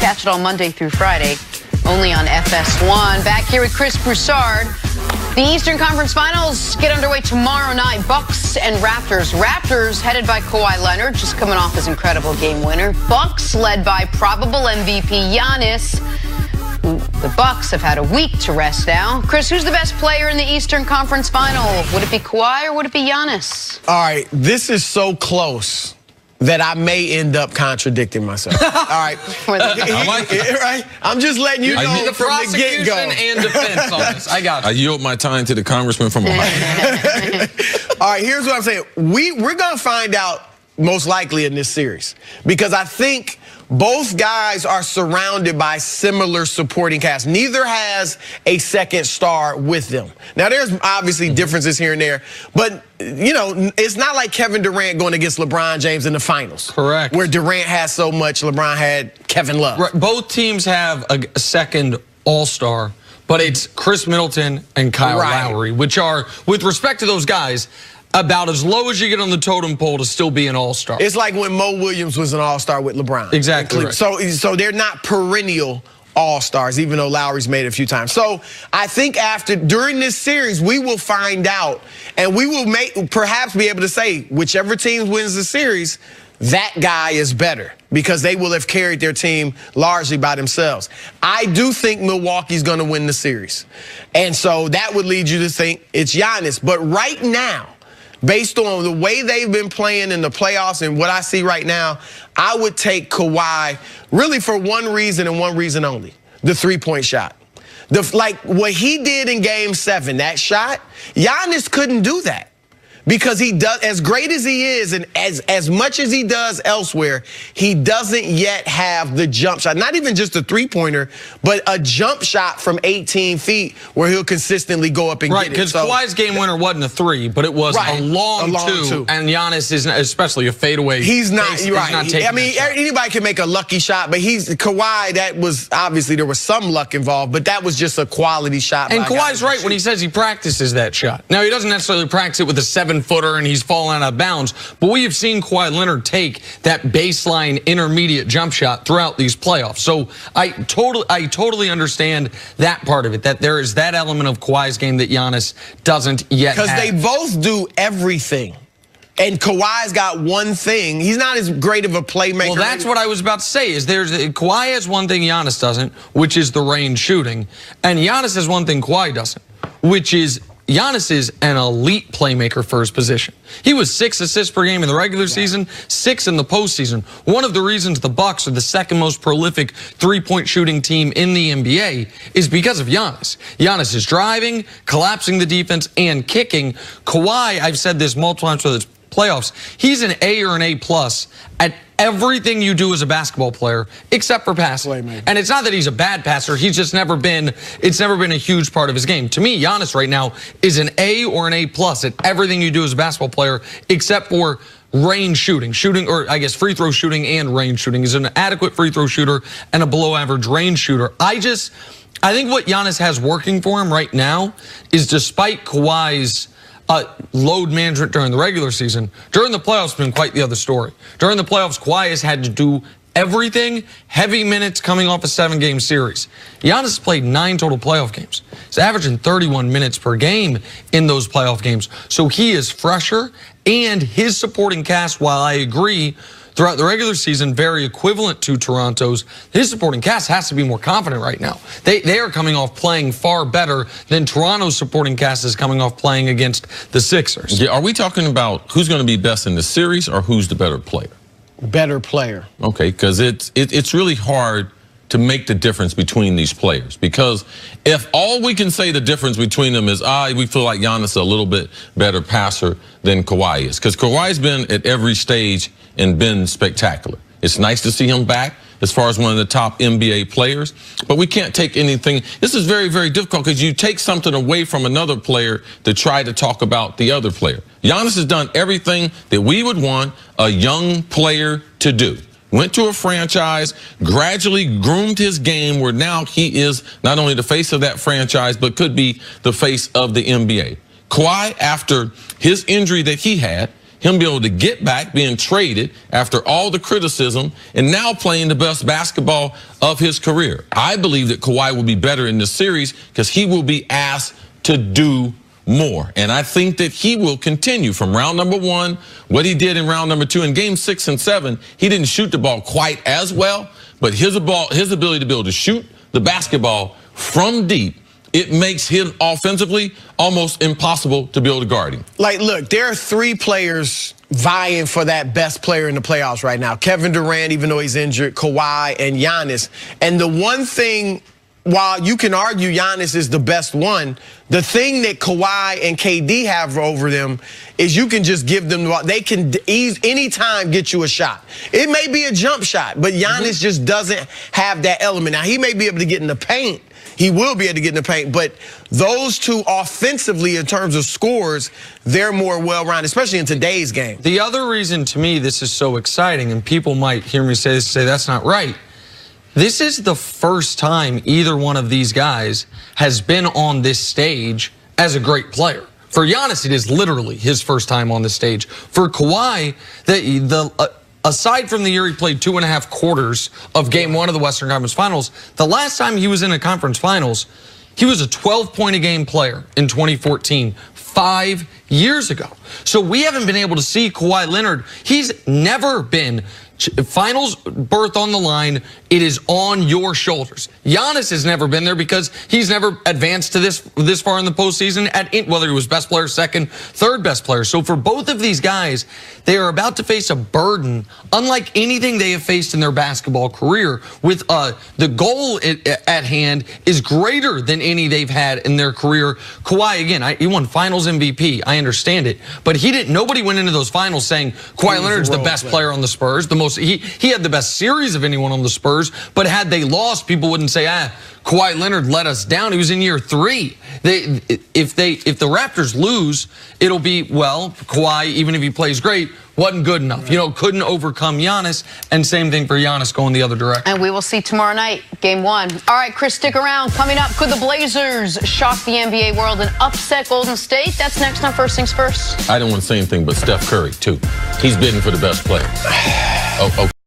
Catch it all Monday through Friday, only on FS1. Back here with Chris Broussard. The Eastern Conference Finals get underway tomorrow night. Bucks and Raptors. Raptors headed by Kawhi Leonard, just coming off his incredible game winner. Bucks led by probable MVP Giannis. The Bucks have had a week to rest now. Chris, who's the best player in the Eastern Conference Final? Would it be Kawhi or would it be Giannis? All right, this is so close that I may end up contradicting myself. All right. I like it. Right? I'm just letting you know the from the get-go. and defense on this. I got it. I yield my time to the congressman from Ohio. All right, here's what I'm saying. We're going to find out most likely in this series because I think both guys are surrounded by similar supporting cast. Neither has a second star with them. Now, there's obviously differences here and there, but, you know, it's not like Kevin Durant going against LeBron James in the finals. Correct. Where Durant has so much, LeBron had Kevin Love. Right. Both teams have a second all-star, but it's Chris Middleton and Kyle Lowry, which are, with respect to those guys, about as low as you get on the totem pole to still be an all-star. It's like when Mo Williams was an all-star with LeBron. Exactly. Right. So they're not perennial all-stars, even though Lowry's made it a few times. So I think during this series, we will find out, and we will perhaps be able to say whichever team wins the series, that guy is better because they will have carried their team largely by themselves. I do think Milwaukee's going to win the series. And so that would lead you to think it's Giannis. But right now, based on the way they've been playing in the playoffs and what I see right now, I would take Kawhi really for one reason and one reason only, the three-point shot. Like what he did in Game 7, that shot, Giannis couldn't do that. Because he does, as great as he is and as much as he does elsewhere, he doesn't yet have the jump shot. Not even just a three-pointer, but a jump shot from 18 feet where he'll consistently go up and get it. Right, because Kawhi's game winner wasn't a three, but it was a long two. And Giannis is especially a fadeaway. He's not, right. Not I mean, anybody can make a lucky shot, but Kawhi, that was, obviously there was some luck involved, but that was just a quality shot. And Kawhi's right when he says he practices that shot. Now, he doesn't necessarily practice it with a 7-footer and he's fallen out of bounds, but we have seen Kawhi Leonard take that baseline intermediate jump shot throughout these playoffs. So I totally understand that part of it, that there is that element of Kawhi's game that Giannis doesn't yet have. Because they both do everything. And Kawhi's got one thing. He's not as great of a playmaker. Well, that's what I was about to say. Kawhi has one thing Giannis doesn't, which is the range shooting. And Giannis has one thing Kawhi doesn't, which is Giannis is an elite playmaker for his position. He was 6 assists per game in the regular season, 6 in the postseason. One of the reasons the Bucks are the second most prolific three-point shooting team in the NBA is because of Giannis. Giannis is driving, collapsing the defense, and kicking. Kawhi, I've said this multiple times for the playoffs, he's an A or an A+ at everything you do as a basketball player except for passing. And it's not that he's a bad passer, he's just never been a huge part of his game. To me, Giannis right now is an A or an A+ at everything you do as a basketball player except for range shooting, or I guess free throw shooting and range shooting. He's an adequate free throw shooter and a below average range shooter. I think what Giannis has working for him right now is, despite Kawhi's load management during the regular season, during the playoffs it's been quite the other story. During the playoffs, Kawhi has had to do everything, heavy minutes coming off a 7-game series. Giannis has played 9 total playoff games. He's averaging 31 minutes per game in those playoff games. So he is fresher, and his supporting cast, while I agree, throughout the regular season, very equivalent to Toronto's, his supporting cast has to be more confident right now. They are coming off playing far better than Toronto's supporting cast is coming off playing against the Sixers. Yeah, are we talking about who's going to be best in the series or who's the better player? Better player. Okay, because it's really hard to make the difference between these players, because if all we can say the difference between them is we feel like Giannis is a little bit better passer than Kawhi is, because Kawhi's been at every stage and been spectacular. It's nice to see him back as far as one of the top NBA players, but we can't take anything. This is very, very difficult because you take something away from another player to try to talk about the other player. Giannis has done everything that we would want a young player to do. Went to a franchise, gradually groomed his game where now he is not only the face of that franchise, but could be the face of the NBA. Kawhi, after his injury that he had, him be able to get back, being traded after all the criticism, and now playing the best basketball of his career. I believe that Kawhi will be better in this series because he will be asked to do more. And I think that he will continue from round number 1, what he did in round number 2. In game 6 and 7, he didn't shoot the ball quite as well, but his ability to be able to shoot the basketball from deep, it makes him offensively almost impossible to be able to guard him. Like, look, there are 3 players vying for that best player in the playoffs right now. Kevin Durant, even though he's injured, Kawhi, and Giannis. And the one thing, while you can argue Giannis is the best one, the thing that Kawhi and KD have over them is you can just give them, they can anytime get you a shot. It may be a jump shot, but Giannis just doesn't have that element. Now, he may be able to get in the paint. He will be able to get in the paint, but those two offensively in terms of scores, they're more well-rounded, especially in today's game. The other reason to me this is so exciting, and people might hear me say this and say that's not right, this is the first time either one of these guys has been on this stage as a great player. For Giannis, it is literally his first time on the stage. For Kawhi, aside from the year he played 2.5 quarters of Game 1 of the Western Conference Finals, the last time he was in a conference finals, he was a 12-point-a-game player in 2014, 5 years ago. So we haven't been able to see Kawhi Leonard. He's never been finals berth on the line. It is on your shoulders. Giannis has never been there because he's never advanced to this far in the postseason whether he was best player, second, third best player. So for both of these guys, they are about to face a burden unlike anything they have faced in their basketball career. With the goal at hand is greater than any they've had in their career. Kawhi, again, he won Finals MVP. I understand it, but nobody went into those finals saying Kawhi Leonard's the best player on the Spurs. He had the best series of anyone on the Spurs, but had they lost, people wouldn't say, Kawhi Leonard let us down. He was in year 3. If the Raptors lose, it'll be, well, Kawhi, even if he plays great, wasn't good enough. You know, couldn't overcome Giannis, and same thing for Giannis going the other direction. And we will see tomorrow night, Game 1. All right, Chris, stick around. Coming up, could the Blazers shock the NBA world and upset Golden State? That's next on First Things First. I don't want to say anything, but Steph Curry, too. He's bidding for the best player. Oh, okay.